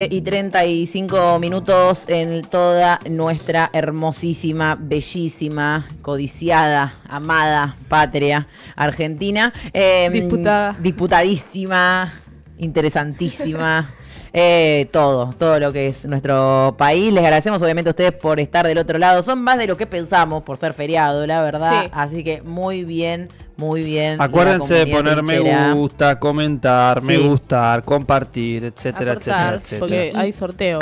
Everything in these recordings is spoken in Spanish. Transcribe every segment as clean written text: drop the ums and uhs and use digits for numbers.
Y 35 minutos en toda nuestra hermosísima, bellísima, codiciada, amada patria argentina. Disputadísima, interesantísima. Todo lo que es nuestro país. Les agradecemos obviamente a ustedes por estar del otro lado. Son más de lo que pensamos por ser feriado, la verdad. Sí. Así que muy bien. Muy bien. Acuérdense de poner trinchera. me gusta, comentar, me Sí. gustar, compartir, etcétera, Aportar, etcétera, porque etcétera. hay sorteo.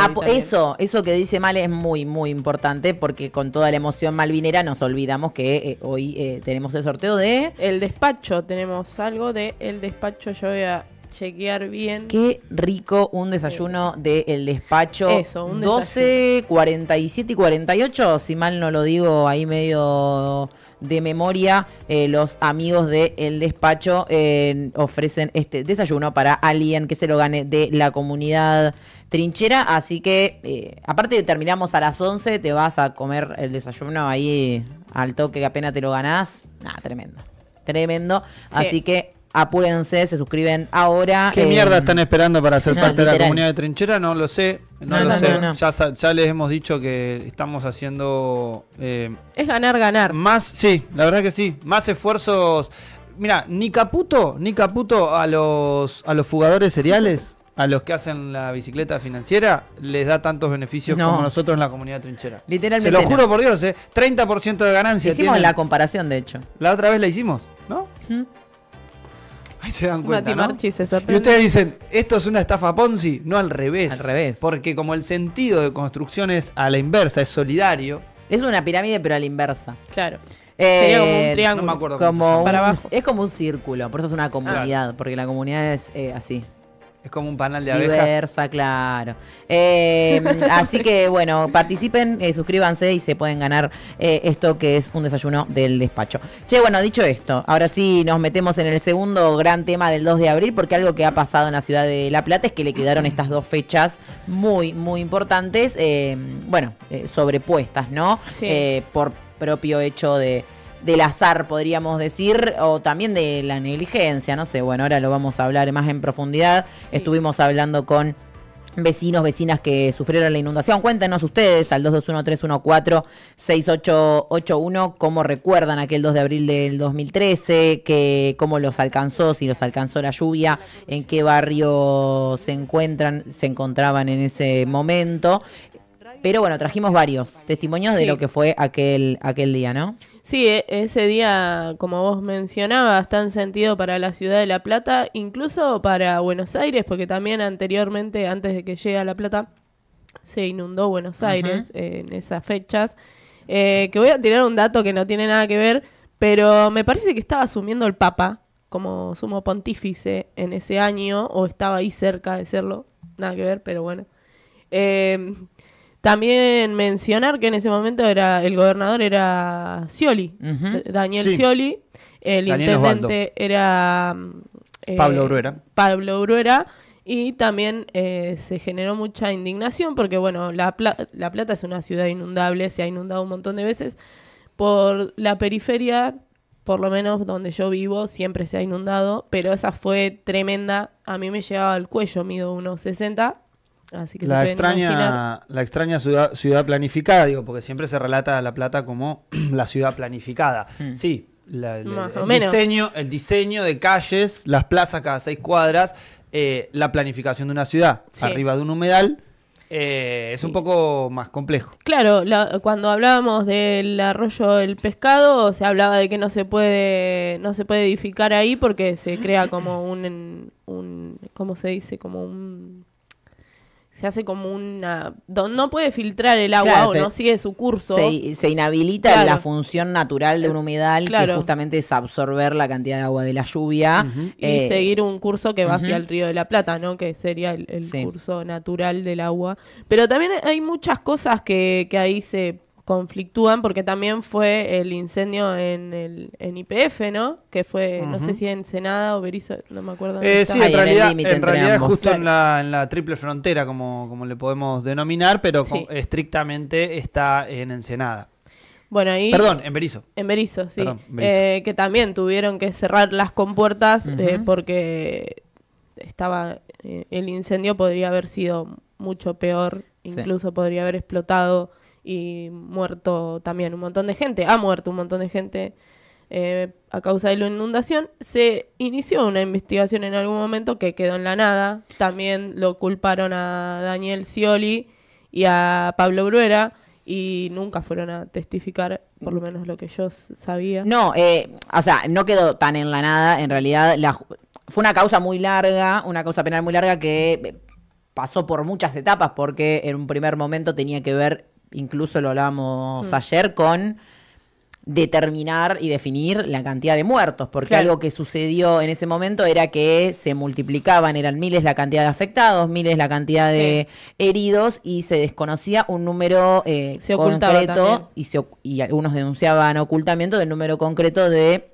Eso que dice Male es muy, muy importante porque con toda la emoción malvinera nos olvidamos que hoy tenemos el sorteo de... El despacho, tenemos algo de el despacho. Yo voy a chequear bien. Qué rico un desayuno del despacho. Eso, un 12, 47 y 48, si mal no lo digo ahí medio de memoria, los amigos de El Despacho ofrecen este desayuno para alguien que se lo gane de la comunidad trinchera, así que aparte de terminamos a las 11, te vas a comer el desayuno ahí al toque que apenas te lo ganás. Tremendo, tremendo, Sí. así que apúrense, se suscriben ahora. ¿Qué mierda están esperando para ser no, parte de la literal. comunidad de trinchera? No lo sé, no lo sé. Ya les hemos dicho que estamos haciendo Es ganar. más, sí, la verdad que sí, más esfuerzos. Mira, ni caputo a los jugadores seriales, a los que hacen la bicicleta financiera, les da tantos beneficios No. como nosotros en la comunidad trinchera. Literalmente Se lo no. juro por Dios, 30% de ganancia. Hicimos tienen. la comparación, de hecho. La otra vez la hicimos, ¿no? ¿Mm? Ahí se dan cuenta, Mati ¿no? Marchi se Y sorprende. ustedes dicen, ¿esto es una estafa Ponzi? No, al revés. Al revés. Porque como el sentido de construcción es a la inversa, es solidario. Es una pirámide, pero a la inversa. Claro. Sería como un triángulo. no me acuerdo cómo se Como llama. Para abajo. es como un círculo, por eso es una comunidad, porque la comunidad es así. Es como un panal de abejas. Diversa, claro. Así que bueno, participen, suscríbanse y se pueden ganar esto que es un desayuno del despacho. Che, bueno, dicho esto, ahora sí nos metemos en el segundo gran tema del 2 de abril, porque algo que ha pasado en la ciudad de La Plata es que le quedaron estas dos fechas muy, muy importantes, sobrepuestas, ¿no? Sí. Por propio hecho del azar, podríamos decir, o también de la negligencia, no sé, bueno, ahora lo vamos a hablar más en profundidad. Sí. Estuvimos hablando con vecinos, vecinas que sufrieron la inundación. Cuéntenos ustedes al 221-314-6881 cómo recuerdan aquel 2 de abril del 2013, cómo los alcanzó, si los alcanzó la lluvia, en qué barrio se encontraban en ese momento. Pero bueno, trajimos varios testimonios de Sí. lo que fue aquel día, ¿no? Sí, ese día, como vos mencionabas, está en sentido para la ciudad de La Plata, incluso para Buenos Aires, porque también anteriormente, antes de que llegue a La Plata, se inundó Buenos Aires en esas fechas. Que voy a tirar un dato que no tiene nada que ver, pero me parece que estaba asumiendo el Papa como sumo pontífice en ese año, o estaba ahí cerca de serlo, nada que ver, pero bueno. También mencionar que en ese momento el gobernador era Scioli, Daniel Sí. Scioli, el Daniel intendente era Pablo Bruera. Y también se generó mucha indignación porque, bueno, La Plata es una ciudad inundable, se ha inundado un montón de veces. Por la periferia, por lo menos donde yo vivo, siempre se ha inundado, pero esa fue tremenda. A mí me llegaba al cuello, mido 1,60. Así que La se pueden imaginar. extraña ciudad planificada, digo, porque siempre se relata a La Plata como la ciudad planificada. Sí, Más o menos. el diseño de calles, las plazas cada 6 cuadras, la planificación de una ciudad Sí. arriba de un humedal, es Sí. un poco más complejo. Claro, cuando hablábamos del arroyo del pescado, se hablaba de que no se puede edificar ahí porque se crea como un ¿cómo se dice? Se hace como no puede filtrar el agua, Claro, o no sigue su curso. Se inhabilita Claro. la función natural de un humedal, Claro. que justamente es absorber la cantidad de agua de la lluvia. Y seguir un curso que va ujú. hacia el Río de la Plata, ¿no? Que sería el Sí. curso natural del agua. Pero también hay muchas cosas que ahí se conflictúan, porque también fue el incendio en YPF, ¿no? Que fue, no sé si en Ensenada o Berisso, no me acuerdo. dónde Sí, estaba. Ahí, en el límite en entre realidad ambos. justo Claro. en la triple frontera, como le podemos denominar, pero Sí. estrictamente está en Ensenada. Bueno, ahí... Perdón, en Berisso. En Berisso, sí. Perdón, Berisso. Que también tuvieron que cerrar las compuertas porque estaba el incendio podría haber sido mucho peor, incluso podría haber explotado y muerto también un montón de gente, ha muerto un montón de gente a causa de la inundación. Se inició una investigación en algún momento que quedó en la nada, también lo culparon a Daniel Scioli y a Pablo Bruera, y nunca fueron a testificar, por lo menos lo que yo sabía. No, o sea, no quedó tan en la nada, en realidad fue una causa muy larga, una causa penal muy larga que pasó por muchas etapas, porque en un primer momento tenía que ver, incluso lo hablábamos ayer, con determinar y definir la cantidad de muertos, porque algo que sucedió en ese momento era que se multiplicaban, eran miles la cantidad de afectados, miles la cantidad de heridos, y se desconocía un número concreto, y algunos denunciaban ocultamiento del número concreto de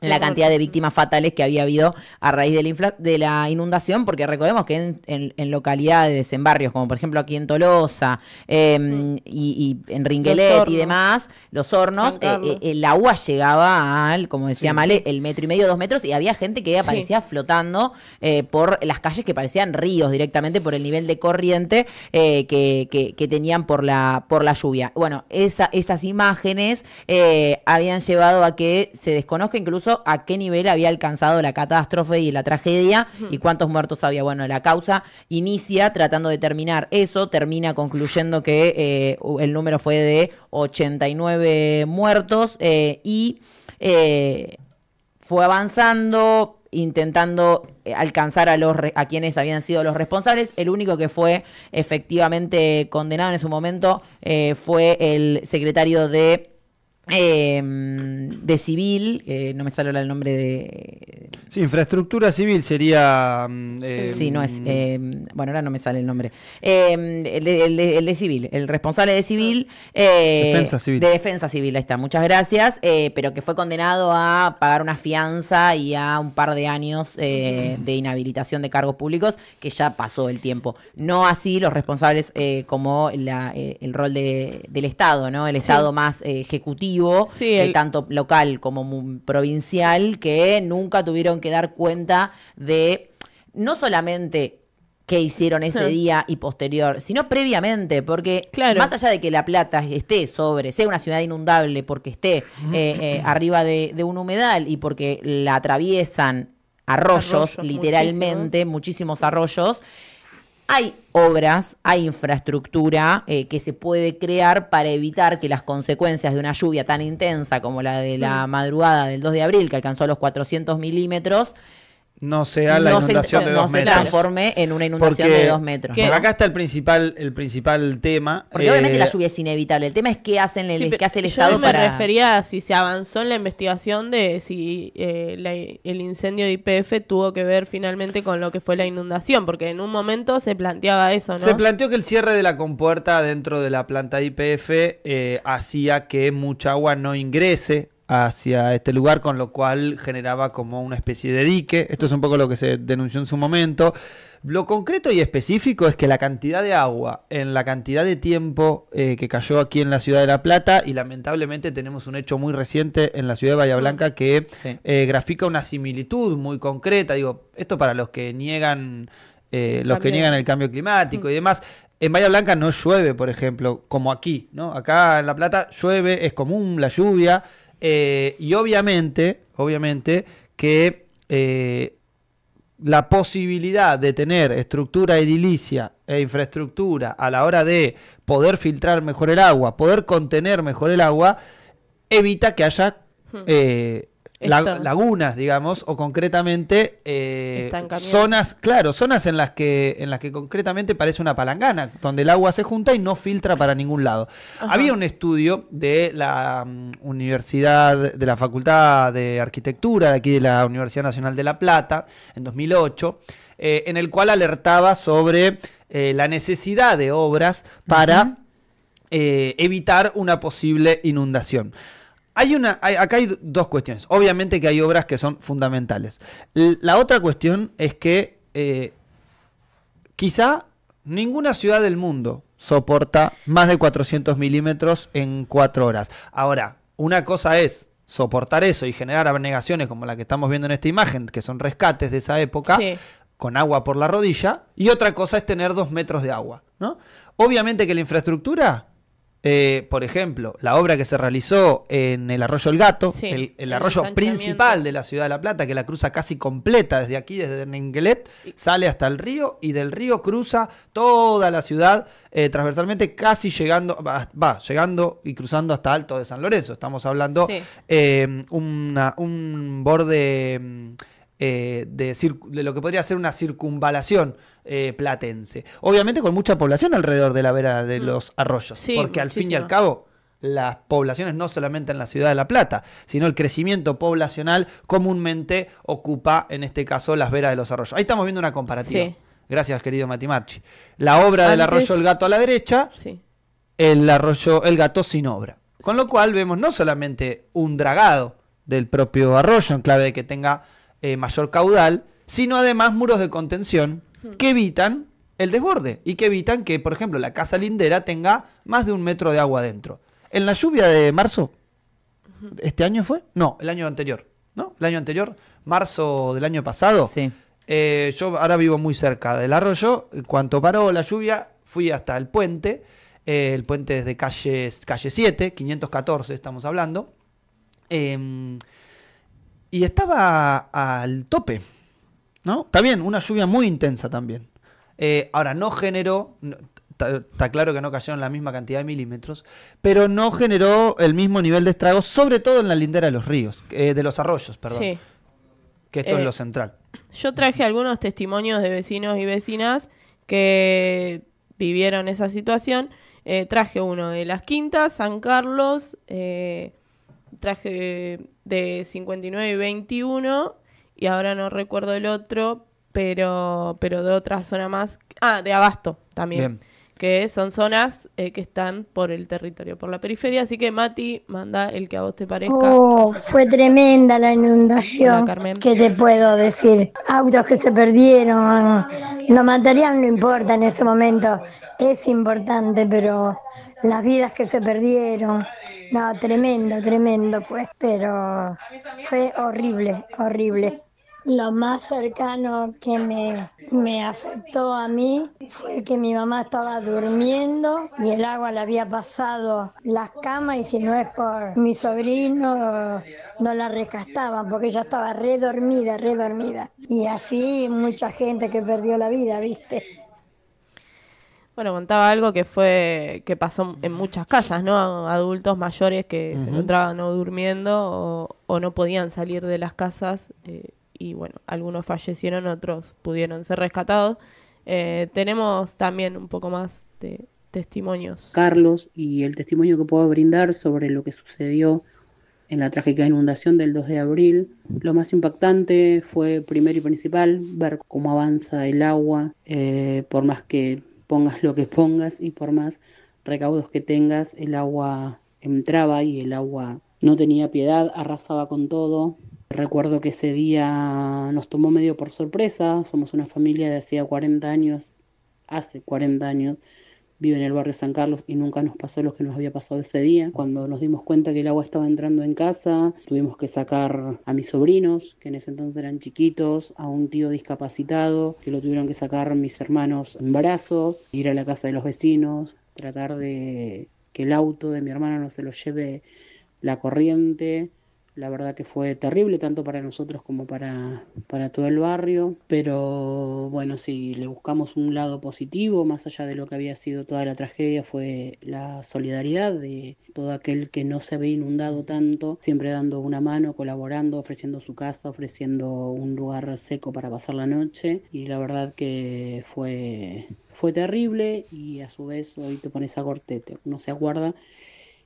la cantidad de víctimas fatales que había habido a raíz de la inundación, porque recordemos que en localidades, en barrios como por ejemplo aquí en Tolosa y en Ringuelet y demás, Los Hornos, el agua llegaba al, como decía Male, el 1,5 metros, 2 metros, y había gente que aparecía flotando por las calles que parecían ríos directamente por el nivel de corriente que tenían por la lluvia. Bueno, esas imágenes habían llevado a que se desconozca incluso a qué nivel había alcanzado la catástrofe y la tragedia y cuántos muertos había. Bueno, la causa inicia tratando de determinar eso, termina concluyendo que el número fue de 89 muertos y fue avanzando, intentando alcanzar a quienes habían sido los responsables. El único que fue efectivamente condenado en ese momento fue el secretario de civil, no me sale el nombre de... Sí, infraestructura civil sería... sí, no es... bueno, ahora no me sale el nombre. El de civil, el responsable de civil... defensa civil. De defensa civil, ahí está, muchas gracias, pero que fue condenado a pagar una fianza y a un par de años de inhabilitación de cargos públicos, que ya pasó el tiempo. No así los responsables como el rol del Estado, ¿no? El Estado más ejecutivo, tanto local como provincial, que nunca tuvieron que dar cuenta de no solamente qué hicieron ese día y posterior, sino previamente, porque más allá de que La Plata sea una ciudad inundable porque esté arriba de un humedal y porque la atraviesan arroyos literalmente, muchísimos arroyos, hay obras, hay infraestructura que se puede crear para evitar que las consecuencias de una lluvia tan intensa como la de la madrugada del 2 de abril, que alcanzó los 400 milímetros, no sea la inundación de 2 metros. No se transforme en una inundación de 2 metros. Porque acá está el principal tema. Porque obviamente la lluvia es inevitable. El tema es qué hace el Estado para... Yo me refería a si se avanzó en la investigación de si el incendio de YPF tuvo que ver finalmente con lo que fue la inundación, porque en un momento se planteaba eso, ¿no? Se planteó que el cierre de la compuerta dentro de la planta de YPF hacía que mucha agua no ingrese hacia este lugar, con lo cual generaba como una especie de dique. Esto es un poco lo que se denunció en su momento. Lo concreto y específico es que la cantidad de agua en la cantidad de tiempo que cayó aquí en la ciudad de La Plata, y lamentablemente tenemos un hecho muy reciente en la ciudad de Bahía Blanca que grafica una similitud muy concreta. Digo, esto para los que niegan el cambio climático y demás. En Bahía Blanca no llueve, por ejemplo, como aquí, ¿no? Acá en La Plata llueve, es común la lluvia. Y obviamente que la posibilidad de tener estructura edilicia e infraestructura a la hora de poder filtrar mejor el agua, poder contener mejor el agua, evita que haya lagunas, digamos, o concretamente zonas en las que concretamente parece una palangana, donde el agua se junta y no filtra para ningún lado. Había un estudio de la universidad, de la Facultad de Arquitectura de aquí de la Universidad Nacional de La Plata, en 2008, en el cual alertaba sobre la necesidad de obras para evitar una posible inundación. Acá hay dos cuestiones. Obviamente que hay obras que son fundamentales. La otra cuestión es que quizá ninguna ciudad del mundo soporta más de 400 milímetros en 4 horas. Ahora, una cosa es soportar eso y generar abnegaciones como la que estamos viendo en esta imagen, que son rescates de esa época, con agua por la rodilla, y otra cosa es tener 2 metros de agua, ¿no? Obviamente que la infraestructura, por ejemplo, la obra que se realizó en el Arroyo El Gato, Sí, el arroyo principal de la ciudad de La Plata, que la cruza casi completa desde aquí, desde Nenguelet, sale hasta el río, y del río cruza toda la ciudad transversalmente, casi llegando y cruzando hasta Alto de San Lorenzo. Estamos hablando un borde de lo que podría ser una circunvalación platense. Obviamente con mucha población alrededor de la vera de los arroyos, porque al fin y al cabo las poblaciones no solamente en la ciudad de La Plata, sino el crecimiento poblacional comúnmente ocupa, en este caso, las veras de los arroyos. Ahí estamos viendo una comparativa. Sí. Gracias, querido Mati Marchi. La obra del Arroyo El Gato a la derecha, el Arroyo El Gato sin obra. Con lo cual vemos no solamente un dragado del propio arroyo en clave de que tenga mayor caudal, sino además muros de contención que evitan el desborde y que evitan que, por ejemplo, la casa lindera tenga más de 1 metro de agua adentro. En la lluvia de marzo, ¿este año fue? No, el año anterior, ¿no? El año anterior, marzo del año pasado. Sí. Yo ahora vivo muy cerca del arroyo. Cuando paró la lluvia, fui hasta el puente desde calle 7, 514 estamos hablando. Y estaba al tope, ¿no? Está bien, una lluvia muy intensa también. Ahora, no generó, está claro que no cayeron la misma cantidad de milímetros, pero no generó el mismo nivel de estragos, sobre todo en la lindera de los ríos, de los arroyos, perdón. Sí. Que esto es lo central. Yo traje algunos testimonios de vecinos y vecinas que vivieron esa situación. Traje uno de Las Quintas, San Carlos, traje de 59 y 21, y ahora no recuerdo el otro, pero de otra zona más. De Abasto también. Bien. Que son zonas que están por el territorio, por la periferia. Así que, Mati, manda el que a vos te parezca. Fue tremenda la inundación. Hola, ¿qué te puedo decir? Autos que se perdieron. Lo material no importa en ese momento. Es importante, pero las vidas que se perdieron. No, tremendo fue. Pero fue horrible. Lo más cercano que me afectó a mí fue que mi mamá estaba durmiendo y el agua le había pasado las camas, y si no es por mi sobrino no la rescataban porque ella estaba re dormida. Y así mucha gente que perdió la vida, ¿viste? Bueno, contaba algo que pasó en muchas casas, ¿no? Adultos mayores que se encontraban no durmiendo o no podían salir de las casas. Y bueno, algunos fallecieron, otros pudieron ser rescatados. Tenemos también un poco más de testimonios. Carlos, y el testimonio que puedo brindar sobre lo que sucedió en la trágica inundación del 2 de abril. Lo más impactante fue, primero y principal, ver cómo avanza el agua, por más que pongas lo que pongas y por más recaudos que tengas, el agua entraba y el agua no tenía piedad, arrasaba con todo. Recuerdo que ese día nos tomó medio por sorpresa. Somos una familia de hace 40 años, vive en el barrio San Carlos, y nunca nos pasó lo que nos había pasado ese día. Cuando nos dimos cuenta que el agua estaba entrando en casa, tuvimos que sacar a mis sobrinos, que en ese entonces eran chiquitos, a un tío discapacitado, que lo tuvieron que sacar mis hermanos en brazos, ir a la casa de los vecinos, tratar de que el auto de mi hermana no se lo lleve la corriente. La verdad que fue terrible, tanto para nosotros como para todo el barrio. Pero bueno, sí, le buscamos un lado positivo, más allá de lo que había sido toda la tragedia, fue la solidaridad de todo aquel que no se había inundado tanto, siempre dando una mano, colaborando, ofreciendo su casa, ofreciendo un lugar seco para pasar la noche. Y la verdad que fue terrible, y a su vez hoy te pones a cortete, uno se acuerda.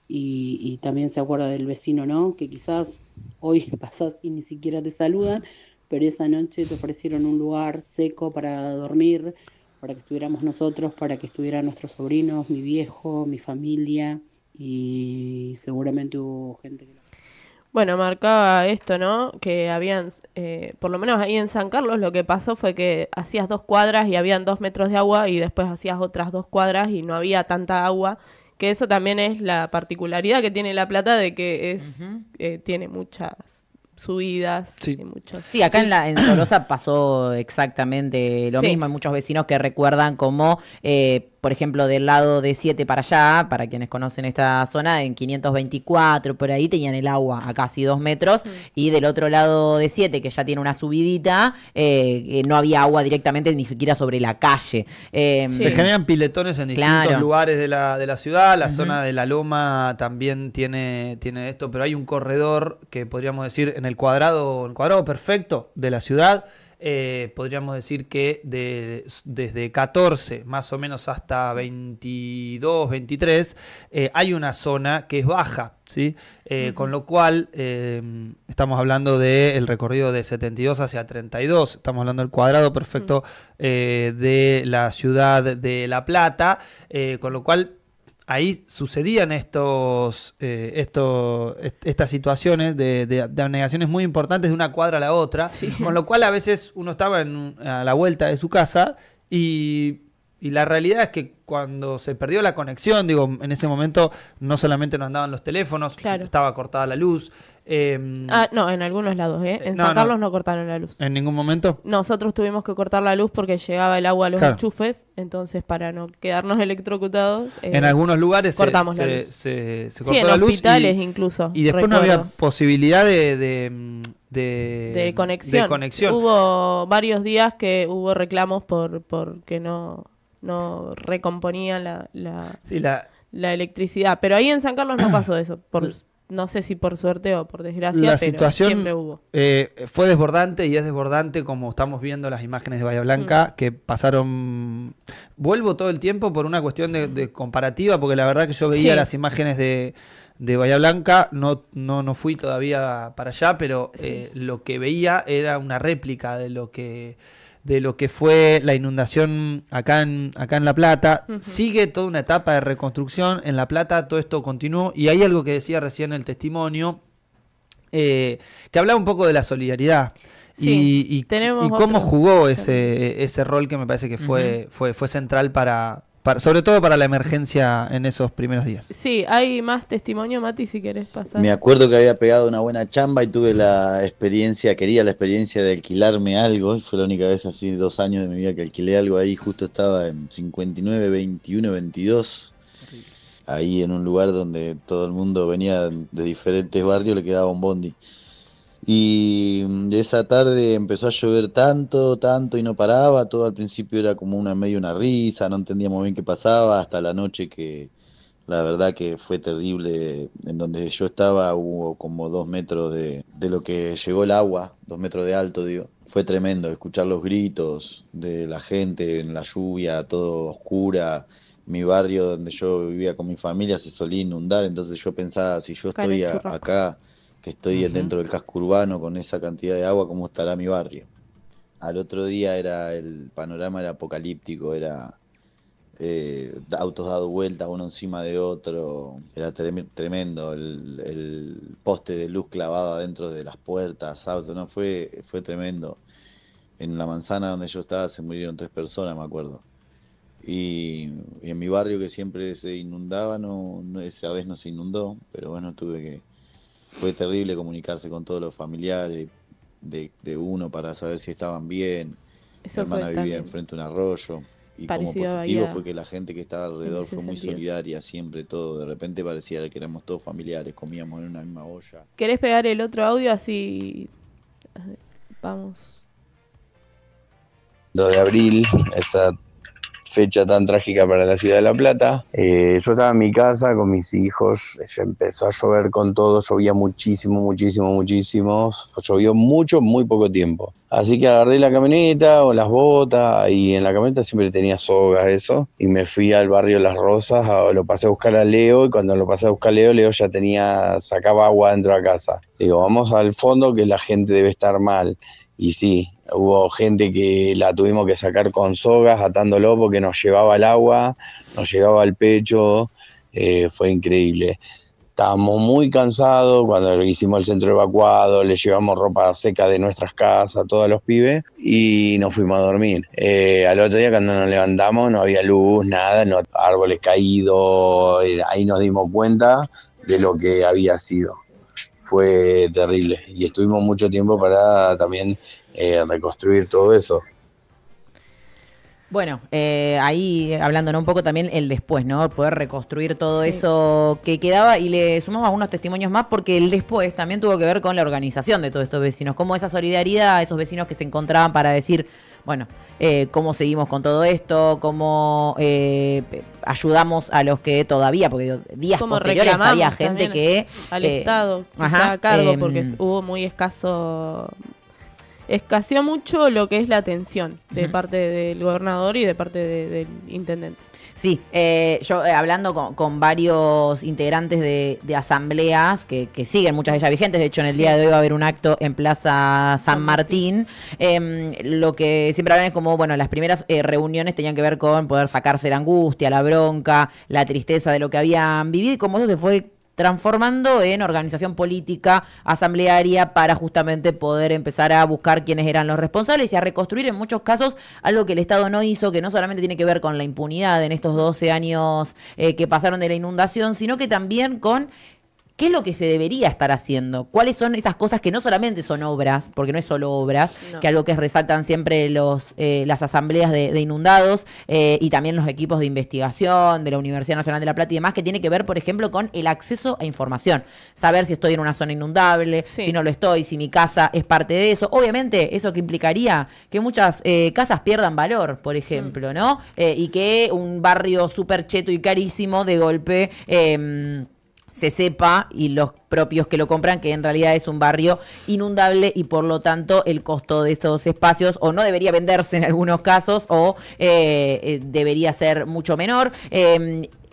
Y también se acuerda del vecino, ¿no? Que quizás hoy pasás y ni siquiera te saludan, pero esa noche te ofrecieron un lugar seco para dormir, para que estuviéramos nosotros, para que estuvieran nuestros sobrinos, mi viejo, mi familia, y seguramente hubo gente que... Bueno, marcaba esto, ¿no? Que habían, por lo menos ahí en San Carlos, lo que pasó fue que hacías 2 cuadras y habían 2 metros de agua, y después hacías otras 2 cuadras y no había tanta agua. Que eso también es la particularidad que tiene La Plata, de que tiene subidas. Sí, sí, acá en Tolosa pasó exactamente lo mismo. Hay muchos vecinos que recuerdan como, por ejemplo, del lado de 7 para allá, para quienes conocen esta zona, en 524, por ahí tenían el agua a casi 2 metros, y del otro lado de 7, que ya tiene una subidita, no había agua directamente ni siquiera sobre la calle. Se generan piletones en distintos lugares de la ciudad. La zona de la Loma también tiene esto, pero hay un corredor que podríamos decir en el cuadrado perfecto de la ciudad. Podríamos decir que desde 14 más o menos hasta 22, 23 hay una zona que es baja, ¿sí? Con lo cual estamos hablando del recorrido de 72 hacia 32, estamos hablando del cuadrado perfecto de la ciudad de La Plata, con lo cual ahí sucedían estas situaciones de anegaciones muy importantes de una cuadra a la otra, con lo cual a veces uno estaba a la vuelta de su casa y la realidad es que cuando se perdió la conexión, en ese momento no solamente no andaban los teléfonos, estaba cortada la luz. No, en algunos lados, En San Carlos no cortaron la luz. ¿En ningún momento? Nosotros tuvimos que cortar la luz porque llegaba el agua a los enchufes, entonces para no quedarnos electrocutados. En algunos lugares cortamos la luz. Se cortó la luz. En hospitales incluso. Y después no había posibilidad de conexión. Hubo varios días que hubo reclamos porque no recomponían la electricidad. Pero ahí en San Carlos no pasó eso. No sé si por suerte o por desgracia, la pero situación siempre hubo. Fue desbordante y es desbordante como estamos viendo las imágenes de Bahía Blanca que pasaron. Vuelvo todo el tiempo por una cuestión de comparativa, porque la verdad que yo veía las imágenes de Bahía Blanca, no fui todavía para allá, pero lo que veía era una réplica de lo que fue la inundación acá en La Plata. Sigue toda una etapa de reconstrucción en La Plata, todo esto continuó, y hay algo que decía recién el testimonio, que hablaba un poco de la solidaridad y cómo jugó ese rol que me parece que fue central sobre todo para la emergencia en esos primeros días. Sí, hay más testimonio, Mati, si querés pasar. Me acuerdo que había pegado una buena chamba y tuve quería la experiencia de alquilarme algo. Fue la única vez así 2 años de mi vida que alquilé algo ahí. Justo estaba en 59, 21, 22. Ahí en un lugar donde todo el mundo venía de diferentes barrios, le quedaba un bondi. Y esa tarde empezó a llover tanto y no paraba. Todo al principio era como medio una risa, no entendíamos bien qué pasaba, hasta la noche que la verdad que fue terrible. En donde yo estaba hubo como 2 metros de lo que llegó el agua, 2 metros de alto, digo. Fue tremendo escuchar los gritos de la gente en la lluvia, todo oscura. Mi barrio donde yo vivía con mi familia se solía inundar, entonces yo pensaba, si yo estoy acá, que estoy dentro del casco urbano con esa cantidad de agua, ¿cómo estará mi barrio? Al otro día el panorama era apocalíptico, era autos dados vueltas uno encima de otro, era tremendo, el poste de luz clavado adentro de las puertas, autos, no, fue tremendo. En la manzana donde yo estaba se murieron 3 personas, me acuerdo. Y en mi barrio, que siempre se inundaba, esa vez no se inundó, pero bueno, fue terrible comunicarse con todos los familiares de uno para saber si estaban bien. Mi hermana vivía enfrente de un arroyo. Y como positivo fue que la gente que estaba alrededor fue muy solidaria, siempre todo. De repente parecía que éramos todos familiares, comíamos en una misma olla. ¿Querés pegar el otro audio así? Vamos. 2 de abril, esa fecha tan trágica para la ciudad de La Plata. Yo estaba en mi casa con mis hijos, ya empezó a llover con todo, llovía muchísimo, llovió mucho, muy poco tiempo. Así que agarré la camioneta o las botas, y en la camioneta siempre tenía sogas, eso, y me fui al barrio Las Rosas, lo pasé a buscar a Leo, y cuando lo pasé a buscar a Leo ya sacaba agua dentro de la casa. Digo, vamos al fondo que la gente debe estar mal. Y sí, hubo gente que la tuvimos que sacar con sogas, atándolo porque nos llevaba el agua, nos llegaba al pecho, fue increíble. Estábamos muy cansados cuando hicimos el centro evacuado, le llevamos ropa seca de nuestras casas a todos los pibes y nos fuimos a dormir. Al otro día cuando nos levantamos no había luz, nada, árboles caídos, ahí nos dimos cuenta de lo que había sido. fue terrible. Y estuvimos mucho tiempo para también reconstruir todo eso. Bueno, ahí hablando, ¿no? Un poco también el después, ¿no? Poder reconstruir todo eso que quedaba, y le sumamos algunos testimonios más porque el después también tuvo que ver con la organización de todos estos vecinos, como esa solidaridad, esos vecinos que se encontraban para decir, bueno, cómo seguimos con todo esto, cómo ayudamos a los que todavía, porque días posteriores había gente que... Al Estado, que se haga cargo, porque hubo muy escaseó mucho lo que es la atención de parte del gobernador y de parte del intendente. Sí, yo hablando con varios integrantes de asambleas que siguen, muchas de ellas vigentes, de hecho en el día de hoy va a haber un acto en Plaza San Martín, lo que siempre hablan es como, bueno, las primeras reuniones tenían que ver con poder sacarse la angustia, la bronca, la tristeza de lo que habían vivido, y como eso se fue transformando en organización política asamblearia para justamente poder empezar a buscar quiénes eran los responsables y a reconstruir en muchos casos algo que el Estado no hizo, que no solamente tiene que ver con la impunidad en estos 12 años que pasaron de la inundación, sino que también con ¿qué es lo que se debería estar haciendo? ¿Cuáles son esas cosas que no solamente son obras, porque no es solo obras, que algo que resaltan siempre las asambleas de inundados y también los equipos de investigación de la Universidad Nacional de La Plata y demás, que tiene que ver, por ejemplo, con el acceso a información? Saber si estoy en una zona inundable, si no lo estoy, si mi casa es parte de eso. Obviamente, eso que implicaría que muchas casas pierdan valor, por ejemplo, ¿no? Y que un barrio súper cheto y carísimo de golpe... se sepa, y los propios que lo compran, que en realidad es un barrio inundable y por lo tanto el costo de estos espacios o no debería venderse en algunos casos o debería ser mucho menor.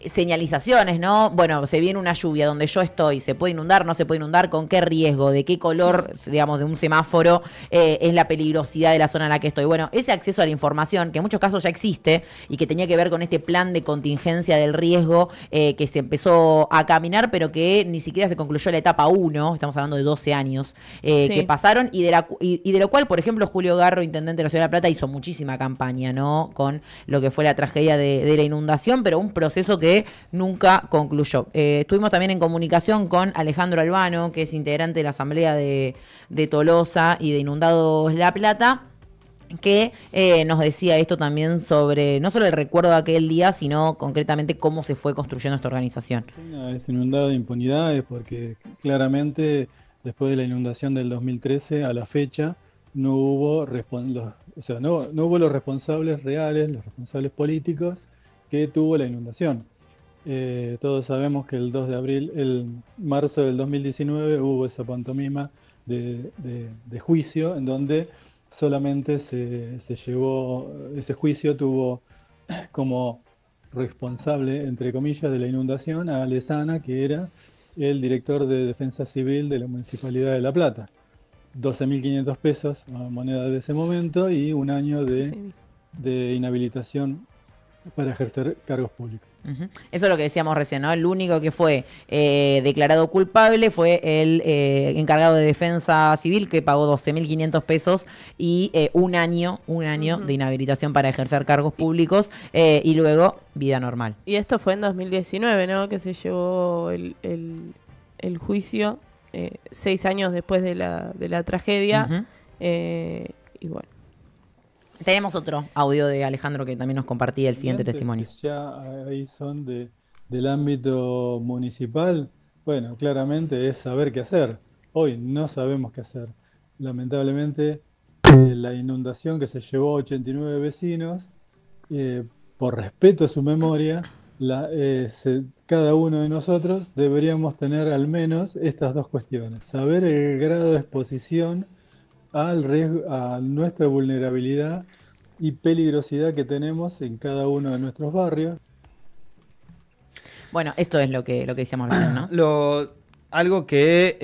Señalizaciones, ¿no? Bueno, se viene una lluvia donde yo estoy, ¿se puede inundar? ¿No se puede inundar? ¿Con qué riesgo? ¿De qué color, digamos, de un semáforo es la peligrosidad de la zona en la que estoy? Bueno, ese acceso a la información, que en muchos casos ya existe y que tenía que ver con este plan de contingencia del riesgo que se empezó a caminar, pero que ni siquiera se concluyó la etapa 1, estamos hablando de 12 años que pasaron, y de lo cual, por ejemplo, Julio Garro, intendente de la Ciudad de La Plata, hizo muchísima campaña, ¿no? Con lo que fue la tragedia de la inundación, pero un proceso que nunca concluyó. Estuvimos también en comunicación con Alejandro Albano, que es integrante de la Asamblea de Tolosa y de Inundados La Plata, que nos decía esto también sobre no solo el recuerdo de aquel día, sino concretamente cómo se fue construyendo esta organización. Es inundado de impunidades porque claramente después de la inundación del 2013 a la fecha no hubo no hubo los responsables reales, los responsables políticos que tuvo la inundación. Todos sabemos que el 2 de abril, el marzo del 2019, hubo esa pantomima de juicio en donde solamente se llevó, ese juicio tuvo como responsable, entre comillas, de la inundación a Lezana, que era el director de Defensa Civil de la Municipalidad de La Plata. 12.500 pesos, moneda de ese momento, y un año de inhabilitación para ejercer cargos públicos. Eso es lo que decíamos recién, ¿no? El único que fue declarado culpable fue el encargado de Defensa Civil, que pagó 12.500 pesos y un año de inhabilitación para ejercer cargos públicos y luego vida normal. Y esto fue en 2019, ¿no? Que se llevó el juicio 6 años después de la tragedia. Y bueno. Tenemos otro audio de Alejandro que también nos compartía el siguiente testimonio. Ya ahí son del ámbito municipal. Bueno, claramente es saber qué hacer. Hoy no sabemos qué hacer. Lamentablemente, la inundación que se llevó a 89 vecinos, por respeto a su memoria, cada uno de nosotros deberíamos tener al menos estas dos cuestiones. Saber el grado de exposición al riesgo, a nuestra vulnerabilidad y peligrosidad que tenemos en cada uno de nuestros barrios. Bueno, esto es lo que decíamos recién, ¿no? Algo que,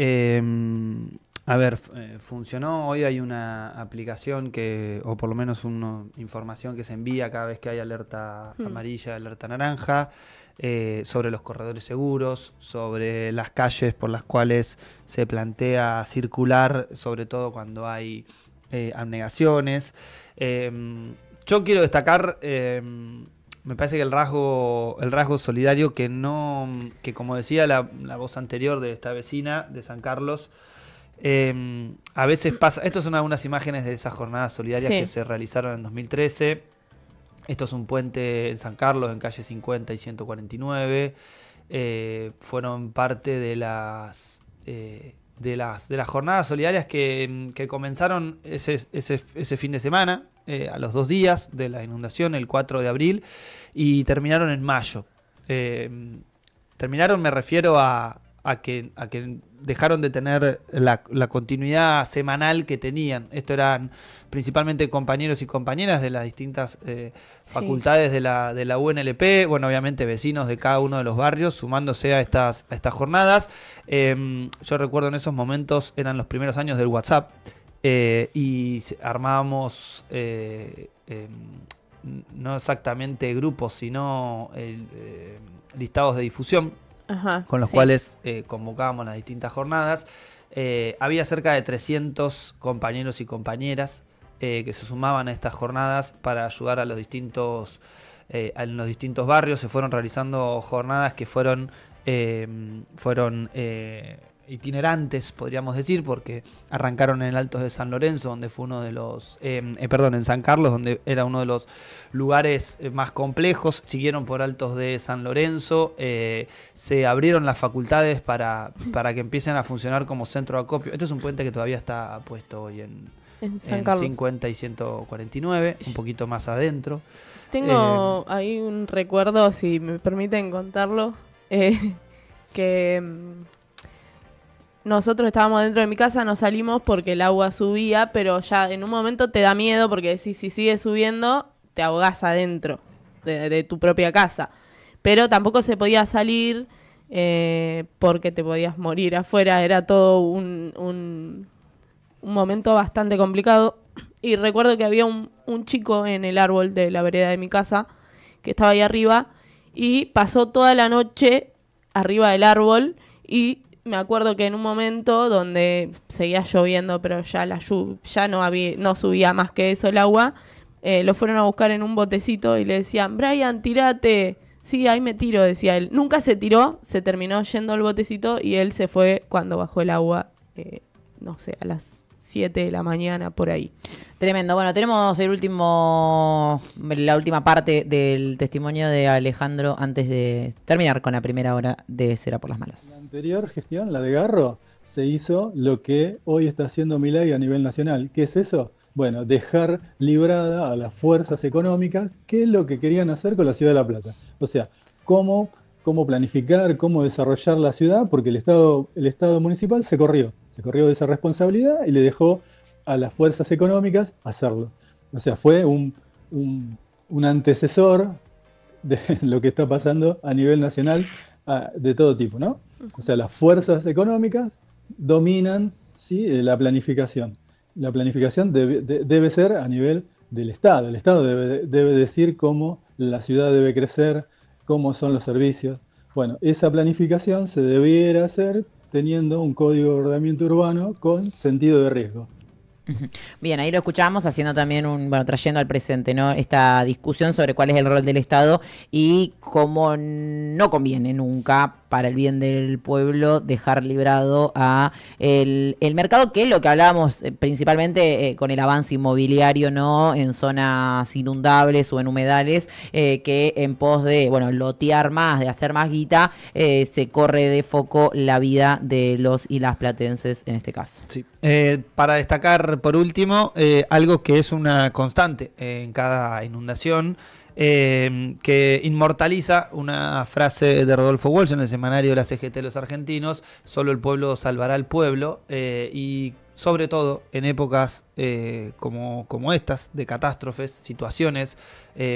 funcionó. Hoy hay una aplicación o por lo menos una información que se envía cada vez que hay alerta amarilla, alerta naranja, sobre los corredores seguros, sobre las calles por las cuales se plantea circular, sobre todo cuando hay abnegaciones. Yo quiero destacar me parece que el rasgo solidario que como decía la voz anterior de esta vecina de San Carlos, a veces pasa. Estos son algunas imágenes de esas jornadas solidarias que se realizaron en 2013. Esto es un puente en San Carlos, en calle 50 y 149. Fueron parte de las jornadas solidarias que comenzaron ese fin de semana, a los 2 días de la inundación, el 4 de abril, y terminaron en mayo. Terminaron, me refiero a que dejaron de tener la continuidad semanal que tenían. Esto eran principalmente compañeros y compañeras de las distintas facultades de la UNLP, bueno, obviamente vecinos de cada uno de los barrios, sumándose a estas jornadas. Yo recuerdo en esos momentos, eran los primeros años del WhatsApp, y armábamos no exactamente grupos, sino listados de difusión, con los cuales convocábamos las distintas jornadas. Había cerca de 300 compañeros y compañeras que se sumaban a estas jornadas para ayudar a los distintos barrios. Se fueron realizando jornadas que fueron itinerantes, podríamos decir, porque arrancaron en Altos de San Lorenzo, donde fue uno de los, en San Carlos, donde era uno de los lugares más complejos. Siguieron por Altos de San Lorenzo, se abrieron las facultades para que empiecen a funcionar como centro de acopio. Este es un puente que todavía está puesto hoy en 50 y 149, un poquito más adentro. Tengo ahí un recuerdo, si me permiten contarlo, que nosotros estábamos dentro de mi casa, no salimos porque el agua subía, pero ya en un momento te da miedo porque si sigue subiendo te ahogás adentro de tu propia casa. Pero tampoco se podía salir porque te podías morir afuera, era todo un momento bastante complicado. Y recuerdo que había un chico en el árbol de la vereda de mi casa que estaba ahí arriba y pasó toda la noche arriba del árbol, y me acuerdo que en un momento donde seguía lloviendo, pero ya ya no subía más que eso el agua, lo fueron a buscar en un botecito y le decían: Brian, tirate. Sí, ahí me tiro, decía él. Nunca se tiró, se terminó yendo el botecito y él se fue cuando bajó el agua, no sé, a las 7 de la mañana, por ahí. Tremendo. Bueno, tenemos la última parte del testimonio de Alejandro antes de terminar con la primera hora de Será por las Malas. La anterior gestión, la de Garro, se hizo lo que hoy está haciendo Milei a nivel nacional. ¿Qué es eso? Bueno, dejar librada a las fuerzas económicas, que es lo que querían hacer con la Ciudad de La Plata. O sea, cómo planificar, cómo desarrollar la ciudad, porque el Estado municipal se corrió de esa responsabilidad y le dejó a las fuerzas económicas hacerlo. O sea, fue un antecesor de lo que está pasando a nivel nacional de todo tipo, ¿no? O sea, las fuerzas económicas dominan, ¿sí?, la planificación. La planificación debe ser a nivel del Estado. El Estado debe decir cómo la ciudad debe crecer, cómo son los servicios. Bueno, esa planificación se debiera hacer teniendo un código de ordenamiento urbano con sentido de riesgo. Bien, ahí lo escuchamos haciendo también trayendo al presente, ¿no?, esta discusión sobre cuál es el rol del Estado y cómo no conviene nunca, para el bien del pueblo, dejar librado a el mercado, que es lo que hablábamos principalmente con el avance inmobiliario, ¿no?, en zonas inundables o en humedales, que en pos de, lotear más, de hacer más guita, se corre de foco la vida de los y las platenses en este caso. Sí. Para destacar por último, algo que es una constante en cada inundación, que inmortaliza una frase de Rodolfo Walsh en el semanario de la CGT de los argentinos: solo el pueblo salvará al pueblo, y sobre todo en épocas como estas, de catástrofes, situaciones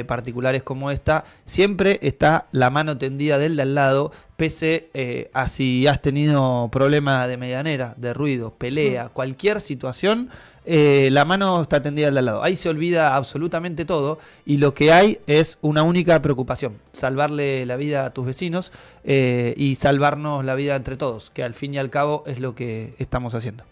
particulares como esta, siempre está la mano tendida del de al lado, pese a si has tenido problema de medianera, de ruido, pelea, cualquier situación. La mano está tendida al lado. Ahí se olvida absolutamente todo y lo que hay es una única preocupación: salvarle la vida a tus vecinos y salvarnos la vida entre todos, que al fin y al cabo es lo que estamos haciendo.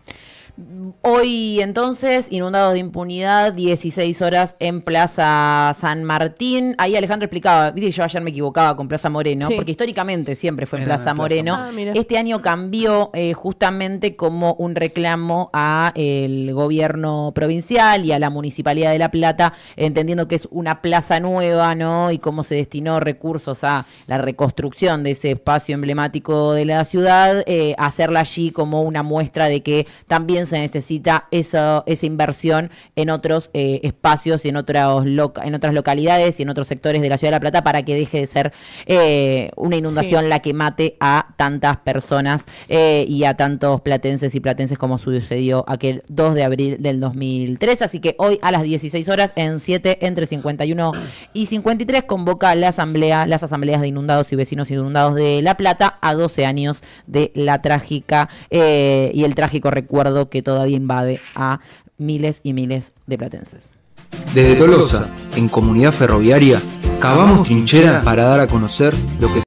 Hoy entonces, inundados de impunidad, 16 horas en Plaza San Martín. Ahí Alejandro explicaba, viste, yo ayer me equivocaba con Plaza Moreno, Sí. porque históricamente siempre fue en Era Plaza en Plaza Moreno. Moreno. Este año cambió justamente como un reclamo a el gobierno provincial y a la Municipalidad de La Plata, entendiendo que es una plaza nueva, ¿no? Y cómo se destinó recursos a la reconstrucción de ese espacio emblemático de la ciudad, hacerla allí como una muestra de que también se necesita esa inversión en otros espacios y en otras localidades y en otros sectores de la ciudad de La Plata para que deje de ser una inundación la que mate a tantas personas y a tantos platenses y platenses como sucedió aquel 2 de abril del 2003. Así que hoy a las 16 horas en 7 entre 51 y 53 convoca las asambleas de inundados y vecinos inundados de La Plata a 12 años de la trágica y el trágico recuerdo que todavía invade a miles y miles de platenses. Desde Tolosa, en Comunidad Ferroviaria, cavamos trincheras para dar a conocer lo que